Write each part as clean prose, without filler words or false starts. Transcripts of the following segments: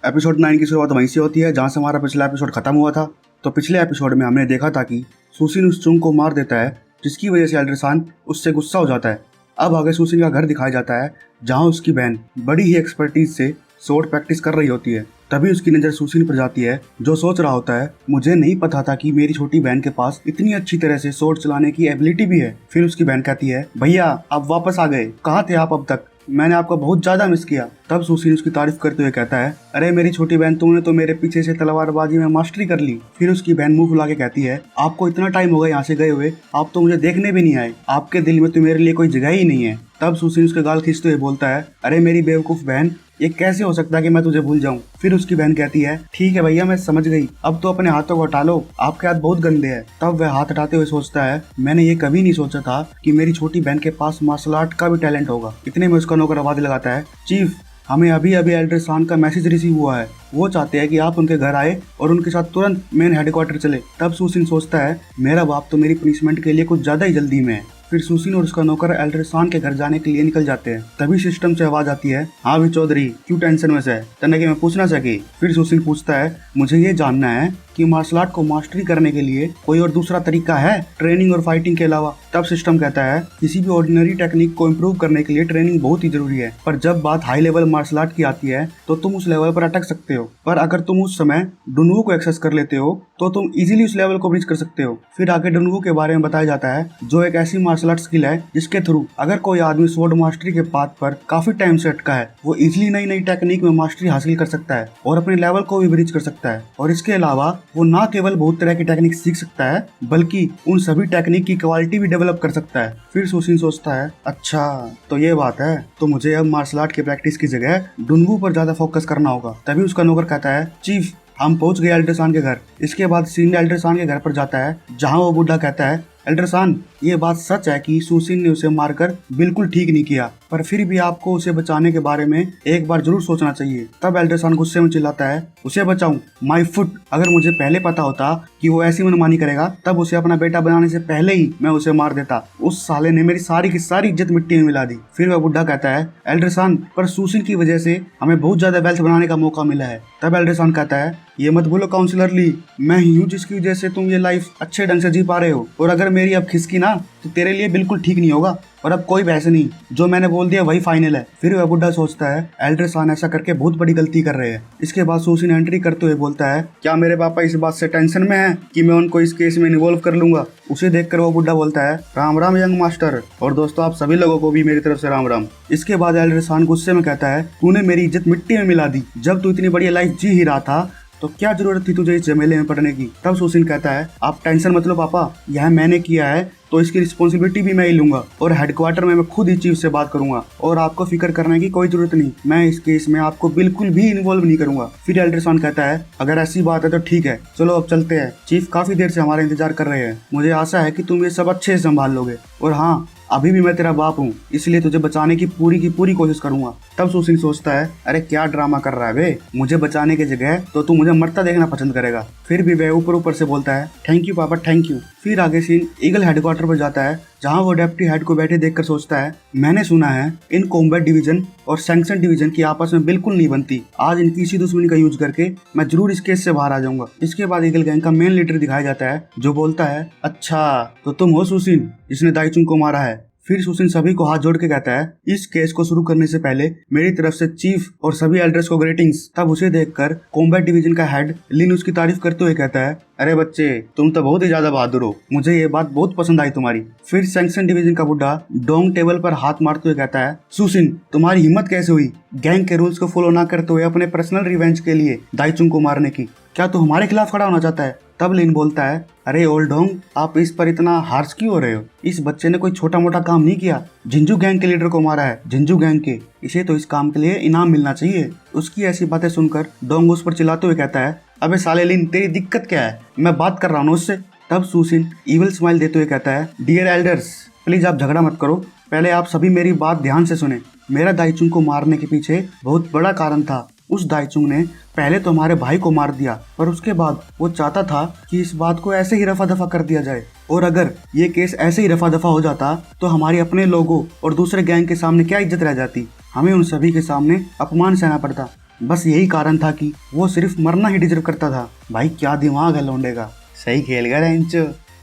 Episode 9 की शुरुआत वहीं से होती है जहाँ से हमारा पिछला एपिसोड खत्म हुआ था। तो पिछले एपिसोड में हमने देखा था कि सुसिन उस चुंग को मार देता है, जिसकी वजह से एल्ड्रासान उससे गुस्सा हो जाता है। अब आगे सुसिन का घर दिखाया जाता है जहाँ उसकी बहन बड़ी ही एक्सपर्टीज से स्वॉर्ड प्रैक्टिस कर रही होती है। तभी उसकी नज़र सुसिन पर जाती है, जो सोच रहा होता है मुझे नहीं पता था कि मेरी छोटी बहन के पास इतनी अच्छी तरह से स्वॉर्ड चलाने की एबिलिटी भी है। फिर उसकी बहन कहती है, भैया आप वापस आ गए, कहाँ थे आप अब तक, मैंने आपको बहुत ज्यादा मिस किया। तब सुसिन उसकी तारीफ करते हुए कहता है, अरे मेरी छोटी बहन, तुमने तो मेरे पीछे से तलवारबाजी में मास्टरी कर ली। फिर उसकी बहन मुंह फुला के कहती है, आपको इतना टाइम हो गया यहाँ से गए हुए, आप तो मुझे देखने भी नहीं आए, आपके दिल में तो मेरे लिए कोई जगह ही नहीं है। तब सुसिन उसके गाल खींचते हुए बोलता है, अरे मेरी बेवकूफ बहन, ये कैसे हो सकता है कि मैं तुझे भूल जाऊं। फिर उसकी बहन कहती है, ठीक है भैया मैं समझ गई, अब तो अपने हाथों को हटा लो, आपके हाथ बहुत गंदे हैं। तब वह हाथ हटाते हुए सोचता है, मैंने ये कभी नहीं सोचा था कि मेरी छोटी बहन के पास मार्शल आर्ट का भी टैलेंट होगा। इतने में उसका नौकर आवाज लगाता है, चीफ हमें अभी अभी एल्ड्रासान का मैसेज रिसीव हुआ है, वो चाहते हैं कि आप उनके घर आए और उनके साथ तुरंत मेन हेडक्वार्टर चले। तब सुसिन सोचता है, मेरा बाप तो मेरी पनिशमेंट के लिए कुछ ज्यादा ही जल्दी में है। फिर सुसिन और उसका नौकर एल्ड्रासान के घर जाने के लिए निकल जाते हैं। तभी सिस्टम से आवाज आती है, हाँ भी चौधरी, क्यों टेंशन में से है, तने कि मैं पूछना सके। फिर सुसिन पूछता है, मुझे ये जानना है कि मार्शल आर्ट को मास्टरी करने के लिए कोई और दूसरा तरीका है ट्रेनिंग और फाइटिंग के अलावा। तब सिस्टम कहता है, किसी भी ऑर्डिनरी टेक्निक को इम्प्रूव करने के लिए ट्रेनिंग बहुत ही जरूरी है, पर जब बात हाई लेवल मार्शल आर्ट की आती है तो तुम उस लेवल पर अटक सकते हो, पर अगर तुम उस समय डुनवू को एक्सेस कर लेते हो तो तुम इजीली उस लेवल को ब्रीच कर सकते हो। फिर आगे डुनवू के बारे में बताया जाता है, जो एक ऐसी मार्शल आर्ट स्किल है जिसके थ्रू अगर कोई आदमी स्वॉर्ड मास्टरी के पाथ पर काफी टाइम से अटका है, वो इजीली नई नई टेक्निक में मास्टरी हासिल कर सकता है और अपने लेवल को भी ब्रीच कर सकता है। और इसके अलावा वो न केवल बहुत तरह की टेक्निक सीख सकता है, बल्कि उन सभी टेक्निक की क्वालिटी भी डेवलप कर सकता है। फिर सुसिन सोचता है, अच्छा तो ये बात है, तो मुझे अब मार्शल आर्ट की प्रैक्टिस की जगह डुनवू पर ज्यादा फोकस करना होगा। तभी उसका नौकर कहता है, चीफ हम पहुंच गए एल्ड्रासान के घर। इसके बाद सीन एल्ड्रासान के घर पर जाता है जहां वो बुढ़ा कहता है, एल्ड्रासान ये बात सच है कि सुसिन ने उसे मारकर बिल्कुल ठीक नहीं किया, पर फिर भी आपको उसे बचाने के बारे में एक बार जरूर सोचना चाहिए। तब एल्ड्रासान गुस्से में चिल्लाता है, उसे बचाऊं, माय फुट, अगर मुझे पहले पता होता कि वो ऐसी मनमानी करेगा तब उसे अपना बेटा बनाने से पहले ही मैं उसे मार देता। उस साले ने मेरी सारी की सारी इज्जत मिट्टी में मिला दी। फिर वह बुढ़ा कहता है, एल्ड्रासान पर सुसिन की वजह से हमें बहुत ज्यादा वेल्थ बनाने का मौका मिला है। तब एल्ड्रासान कहता है, ये मत बोलो काउंसिलर ली, मैं ही हूँ जिसकी वजह से तुम ये लाइफ अच्छे ढंग से जी पा रहे हो, और अगर मेरी अब खिसकी ना तो तेरे लिए बिल्कुल ठीक नहीं होगा, और अब कोई बहस नहीं, जो मैंने बोल दिया वही फाइनल है। फिर वह बुढ़ा सोचता है, एल्ड्रासान ऐसा करके बहुत बड़ी गलती कर रहे हैं। इसके बाद सुसिन एंट्री करते हुए बोलता है, क्या मेरे पापा इस बात से टेंशन में है कि मैं उनको इस केस में इन्वॉल्व कर लूंगा। उसे देखकर वो बुढ़ा बोलता है, राम राम यंग मास्टर, और दोस्तों आप सभी लोगों को भी मेरी तरफ से राम राम। इसके बाद एल्ड्रासान गुस्से में कहता है, तूने मेरी इज्जत मिट्टी में मिला दी, जब तू इतनी बढ़िया लाइफ जी ही रहा था तो क्या जरूरत थी तुझे इस झमेले में पड़ने की। तब सुसिन कहता है, आप टेंशन मत लो पापा, यह मैंने किया है तो इसकी रिस्पॉन्सिबिलिटी भी मैं ही लूंगा, और हेडक्वार्टर में मैं खुद ही चीफ से बात करूंगा, और आपको फिक्र करने की कोई जरूरत नहीं, मैं इस केस में आपको बिल्कुल भी इन्वॉल्व नहीं करूंगा। फिर एल्ड्रासान कहता है, अगर ऐसी बात है तो ठीक है, चलो अब चलते हैं, चीफ काफी देर से हमारा इंतजार कर रहे हैं, मुझे आशा है कि तुम ये सब अच्छे से संभाल लोगे, और हाँ अभी भी मैं तेरा बाप हूँ, इसलिए तुझे बचाने की पूरी कोशिश करूंगा। तब सुसिन सोचता है, अरे क्या ड्रामा कर रहा है बे, मुझे बचाने की जगह तो तू मुझे मरता देखना पसंद करेगा। फिर भी वह ऊपर से बोलता है, थैंक यू पापा थैंक यू। फिर आगे सीन ईगल हेडक्वार्टर पर जाता है जहां वो डेप्टी हेड को बैठे देखकर सोचता है, मैंने सुना है इन कॉम्बैट डिवीजन और सैंक्शन डिवीजन की आपस में बिल्कुल नहीं बनती, आज इनकी इसी दुश्मनी का यूज करके मैं जरूर इस केस से बाहर आ जाऊंगा। इसके बाद ईगल गैंग का मेन लीडर दिखाया जाता है, जो बोलता है, अच्छा तो तुम हो सुसिन जिसने दाइचुंग को मारा है। फिर सुसिन सभी को हाथ जोड़ के कहता है, इस केस को शुरू करने से पहले मेरी तरफ से चीफ और सभी एल्डर्स को ग्रीटिंग्स। तब उसे देखकर कॉम्बैट डिवीजन का हेड लिन उसकी तारीफ करते हुए कहता है, अरे बच्चे तुम तो बहुत ही ज्यादा बहादुर हो, मुझे ये बात बहुत पसंद आई तुम्हारी। फिर सैंक्शन डिवीजन का बुढ़ा डोंग टेबल पर हाथ मारते हुए कहता है, सुसिन तुम्हारी हिम्मत कैसे हुई गैंग के रूल्स को फॉलो ना करते हुए अपने पर्सनल रिवेंज के लिए दाइचुंग को मारने की, क्या तू हमारे खिलाफ खड़ा होना चाहता है। तब लिन बोलता है, अरे ओल्ड डोंग आप इस पर इतना हार्श क्यों हो रहे हो, इस बच्चे ने कोई छोटा मोटा काम नहीं किया, जिंजू गैंग के लीडर को मारा है, जिंजू गैंग के, इसे तो इस काम के लिए इनाम मिलना चाहिए। उसकी ऐसी बातें सुनकर डोंग उस पर चिल्लाते हुए कहता है, अबे साले लिन तेरी दिक्कत क्या है, मैं बात कर रहा हूँ उससे। तब सुसिन इविल स्माइल देते हुए कहता है, डियर एल्डर्स प्लीज आप झगड़ा मत करो, पहले आप सभी मेरी बात ध्यान से सुने, मेरा दाइचुंग को मारने के पीछे बहुत बड़ा कारण था। उस दाइचुंग ने पहले तो हमारे भाई को मार दिया, पर उसके बाद वो चाहता था कि इस बात को ऐसे ही रफा दफा कर दिया जाए, और अगर ये केस ऐसे ही रफा दफा हो जाता तो हमारी अपने लोगों और दूसरे गैंग के सामने क्या इज्जत रह जाती, हमें उन सभी के सामने अपमान सहना पड़ता। बस यही कारण था कि वो सिर्फ मरना ही डिजर्व करता था। भाई क्या दिमाग है लौंडे का, सही खेल गया रेंच।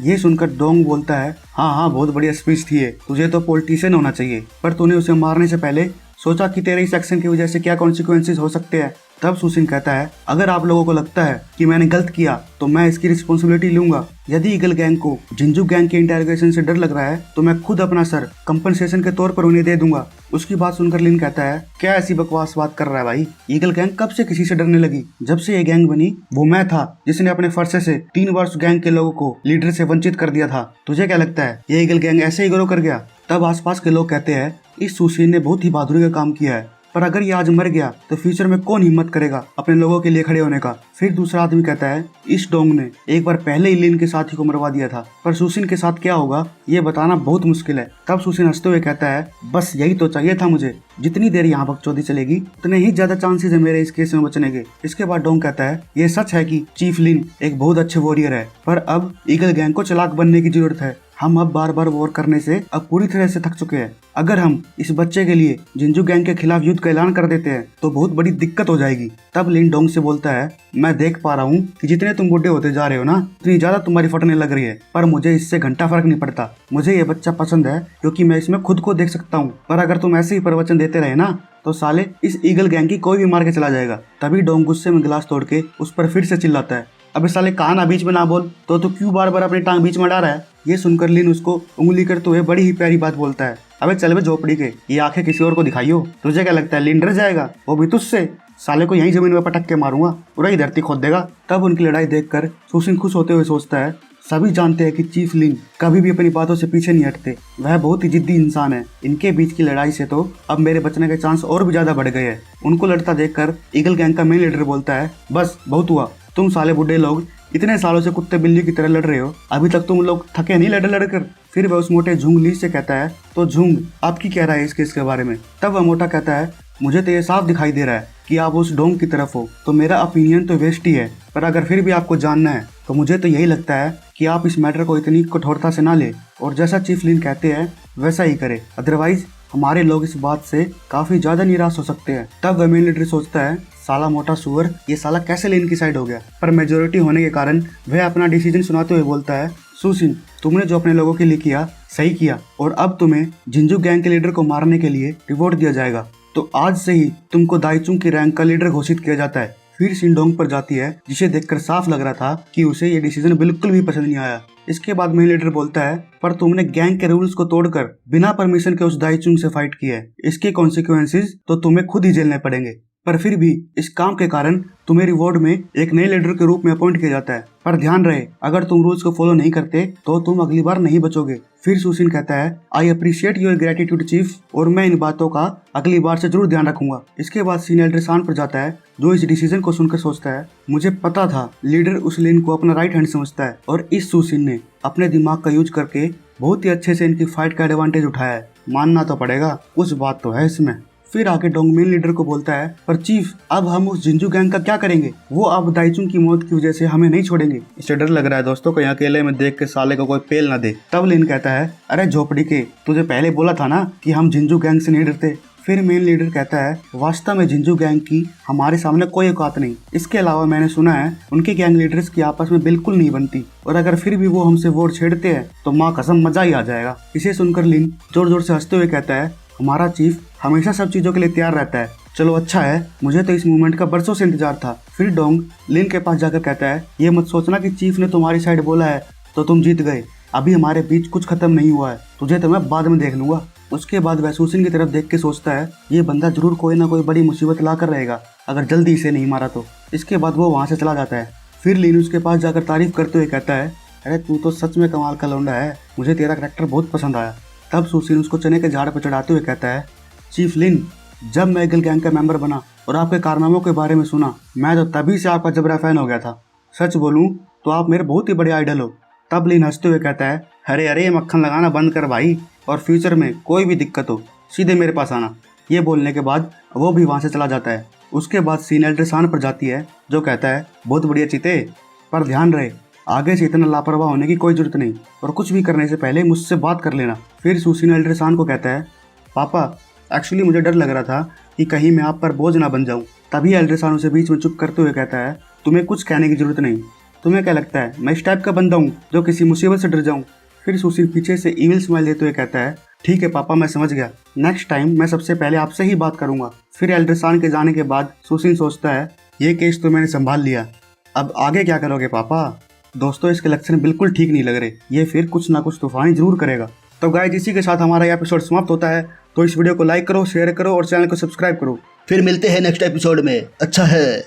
ये सुनकर डोंग बोलता है, हाँ हाँ बहुत बढ़िया स्पीच थी ये, तुझे तो पॉलिटिशियन होना चाहिए, पर तूने उसे मारने से पहले सोचा कि तेरे इस एक्शन की वजह से क्या कॉन्सिक्वेंसेस हो सकते हैं। तब सुसिन कहता है, अगर आप लोगों को लगता है कि मैंने गलत किया तो मैं इसकी रिस्पॉन्सिबिलिटी लूंगा। यदि ईगल गैंग को जिंजू गैंग के इंटेरोगेशन से डर लग रहा है तो मैं खुद अपना सर कंपनसेशन के तौर पर उन्हें दे दूंगा। उसकी बात सुनकर लिन कहता है, क्या ऐसी बकवास बात कर रहा है भाई, ईगल गैंग कब से किसी से डरने लगी? जब से ये गैंग बनी वो मैं था जिसने अपने फरसे से 3 वर्ष गैंग के लोगों को लीडर से वंचित कर दिया था। तुझे क्या लगता है ये ईगल गैंग ऐसे ही ग्रो कर गया? तब आसपास के लोग कहते हैं, इस सुसिन ने बहुत ही बहादुरी का काम किया है, पर अगर ये आज मर गया तो फ्यूचर में कौन हिम्मत करेगा अपने लोगों के लिए खड़े होने का। फिर दूसरा आदमी कहता है, इस डोंग ने एक बार पहले ही लिन के साथी को मरवा दिया था, पर सुसिन के साथ क्या होगा ये बताना बहुत मुश्किल है। तब सुसिन हंसते हुए कहता है, बस यही तो चाहिए था मुझे, जितनी देर यहाँ बकचोदी चलेगी उतने ही ज्यादा चांसेस है मेरे इस केस में बचने के। इसके बाद डोंग कहता है, ये सच है कि चीफ लिन एक बहुत अच्छे वॉरियर है, पर अब ईगल गैंग को चालाक बनने की जरूरत है। हम अब बार बार वॉर करने से अब पूरी तरह से थक चुके हैं। अगर हम इस बच्चे के लिए जिंजू गैंग के खिलाफ युद्ध का ऐलान कर देते हैं तो बहुत बड़ी दिक्कत हो जाएगी। तब लिन डोंग से बोलता है, मैं देख पा रहा हूँ कि जितने तुम बूढ़े होते जा रहे हो ना उतनी ज्यादा तुम्हारी फटने लग रही है, पर मुझे इससे घंटा फर्क नहीं पड़ता। मुझे ये बच्चा पसंद है क्योंकि मैं इसमें खुद को देख सकता हूँ, पर अगर तुम ऐसे ही प्रवचन देते रहे ना तो साले इस ईगल गैंग की कोई भी मार के चला जाएगा। तभी डोंग गुस्से में गिलास तोड़ के उस पर फिर से चिल्लाता है, अबे साले कहा ना बीच में ना बोल, तो क्यों बार बार अपनी टांग बीच में डाल रहा है। ये सुनकर लिन उसको उंगली करते हुए बड़ी ही प्यारी बात बोलता है, अबे चल बे झोपड़ी के, ये आंखें किसी और को दिखाइयो। तुझे क्या लगता है लिन डर जाएगा? वो भी तुझसे? साले को यहीं जमीन में पटक के मारूंगा, पूरा ही धरती खोद देगा। तब उनकी लड़ाई देखकर सुसिन खुश होते हुए सोचता है, सभी जानते हैं कि चीफ लिन कभी भी अपनी बातों से पीछे नहीं हटते, वह बहुत ही जिद्दी इंसान है। इनके बीच की लड़ाई से तो अब मेरे बचने के चांस और भी ज्यादा बढ़ गए हैं। उनको लड़ता देखकर ईगल गैंग का मेन लीडर बोलता है, बस बहुत हुआ, तुम साले बुढ़े लोग इतने सालों से कुत्ते बिल्ली की तरह लड़ रहे हो, अभी तक तुम लोग थके नहीं लड़ लड़ कर। फिर वह उस मोटे झुंग ली से कहता है, तो झुंग आपकी क्या राय है इस केस के बारे में? तब वह मोटा कहता है, मुझे तो ये साफ दिखाई दे रहा है कि आप उस डोंग की तरफ हो, तो मेरा ओपिनियन तो वेस्ट ही है, पर अगर फिर भी आपको जानना है तो मुझे तो यही लगता है कि आप इस मैटर को इतनी कठोरता से ना ले और जैसा चीफ लिन कहते हैं वैसा ही करे, अदरवाइज हमारे लोग इस बात से काफी ज्यादा निराश हो सकते हैं। तब वह मेन लीडर सोचता है, साला मोटा सुअर, ये साला कैसे लिन की साइड हो गया? पर मेजोरिटी होने के कारण वह अपना डिसीजन सुनाते हुए बोलता है, सुसिन तुमने जो अपने लोगों के लिए किया सही किया, और अब तुम्हें जिंजू गैंग के लीडर को मारने के लिए रिवॉर्ड दिया जाएगा, तो आज से ही तुमको दाइचुंग की रैंक का लीडर घोषित किया जाता है। फिर सिंडोंग पर जाती है, जिसे देखकर साफ लग रहा था कि उसे ये डिसीजन बिल्कुल भी पसंद नहीं आया। इसके बाद मेन लीडर बोलता है, पर तुमने गैंग के रूल्स को तोड़कर बिना परमिशन के उस दाइचुंग से फाइट किया है, इसके कॉन्सिक्वेंसेस तो तुम्हें खुद ही झेलने पड़ेंगे, पर फिर भी इस काम के कारण तुम्हें रिवॉर्ड में एक नए लीडर के रूप में अपॉइंट किया जाता है। पर ध्यान रहे, अगर तुम रूल्स को फॉलो नहीं करते तो तुम अगली बार नहीं बचोगे। फिर सुसिन कहता है, I appreciate your gratitude chief, और मैं इन बातों का अगली बार से जरूर ध्यान रखूंगा। इसके बाद सीन एल्डर सान पर जाता है, जो इस डिसीजन को सुनकर सोचता है, मुझे पता था लीडर उस लिन को अपना राइट हैंड समझता है, और इस सुसिन ने अपने दिमाग का यूज करके बहुत ही अच्छे से इनकी फाइट का एडवांटेज उठाया है। मानना तो पड़ेगा, कुछ बात तो है इसमें। फिर आके डोंग मेन लीडर को बोलता है, पर चीफ अब हम उस जिंजू गैंग का क्या करेंगे? वो अब दाइचुंग की मौत की वजह से हमें नहीं छोड़ेंगे। इससे डर लग रहा है दोस्तों को यहाँ अकेले में देख के साले को कोई पेल ना दे। तब लिन कहता है, अरे झोपड़ी के, तुझे पहले बोला था ना कि हम जिंजू गैंग से नहीं डरते। फिर मेन लीडर कहता है, वास्तव में जिंजू गैंग की हमारे सामने कोई औकात नहीं। इसके अलावा मैंने सुना है उनके गैंग लीडर्स की आपस में बिल्कुल नहीं बनती, और अगर फिर भी वो हमसे वोट छेड़ते हैं तो माँ कसम मजा ही आ जाएगा। इसे सुनकर लिन जोर जोर से हंसते हुए कहता है, हमारा चीफ हमेशा सब चीजों के लिए तैयार रहता है। चलो अच्छा है, मुझे तो इस मूवमेंट का बरसों से इंतजार था। फिर डोंग लिन के पास जाकर कहता है, ये मत सोचना कि चीफ ने तुम्हारी साइड बोला है तो तुम जीत गए, अभी हमारे बीच कुछ खत्म नहीं हुआ है, तुझे तो मैं बाद में देख लूंगा। उसके बाद वह सुसिन की तरफ देख के सोचता है, ये बंदा जरूर कोई ना कोई बड़ी मुसीबत ला कर रहेगा अगर जल्दी इसे नहीं मारा तो। इसके बाद वो वहाँ से चला जाता है। फिर लिन उसके पास जाकर तारीफ करते हुए कहता है, अरे तू तो सच में कमाल का लौंडा है, मुझे तेरा करैक्टर बहुत पसंद आया। तब सुसिन उसको चने के झाड़ पर चढ़ाते हुए कहता है, चीफ लिन, जब मैं ईगल गैंग का मेंबर बना और आपके कारनामों के बारे में सुना, मैं तो तभी से आपका जबरा फैन हो गया था। सच बोलूं तो आप मेरे बहुत ही बड़े आइडल हो। तब लिन हंसते हुए कहता है, अरे अरे मक्खन लगाना बंद कर भाई, और फ्यूचर में कोई भी दिक्कत हो सीधे मेरे पास आना। ये बोलने के बाद वो भी वहाँ से चला जाता है। उसके बाद सीन एल्डर सान पर जाती है, जो कहता है, बहुत बढ़िया चीते, पर ध्यान रहे आगे से इतना लापरवाह होने की कोई जरूरत नहीं, और कुछ भी करने से पहले मुझसे बात कर लेना। फिर सुसिन एल्डर सान को कहता है, पापा एक्चुअली मुझे डर लग रहा था कि कहीं मैं आप पर बोझ ना बन जाऊं। तभी एल्ड्रेसान उसे बीच में चुप करते हुए कहता है, तुम्हें कुछ कहने की जरूरत नहीं। तुम्हें क्या लगता है मैं इस टाइप का बंदा हूँ जो किसी मुसीबत से डर जाऊँ? फिर सुशील पीछे से ईविल स्माइल देते हुए कहता है, ठीक है पापा, मैं समझ गया। नेक्स्ट टाइम मैं सबसे पहले आपसे ही बात करूंगा। फिर एल्ड्रेसान के जाने के बाद सुशील सोचता है, ये केस तो मैंने संभाल लिया, अब आगे क्या करोगे पापा? दोस्तों, इसके लक्षण बिल्कुल ठीक नहीं लग रहे, ये फिर कुछ ना कुछ तूफानी जरूर करेगा। तो गाइस, इसी के साथ हमारा ये एपिसोड समाप्त होता है। तो इस वीडियो को लाइक करो, शेयर करो और चैनल को सब्सक्राइब करो। फिर मिलते हैं नेक्स्ट एपिसोड में। अच्छा है।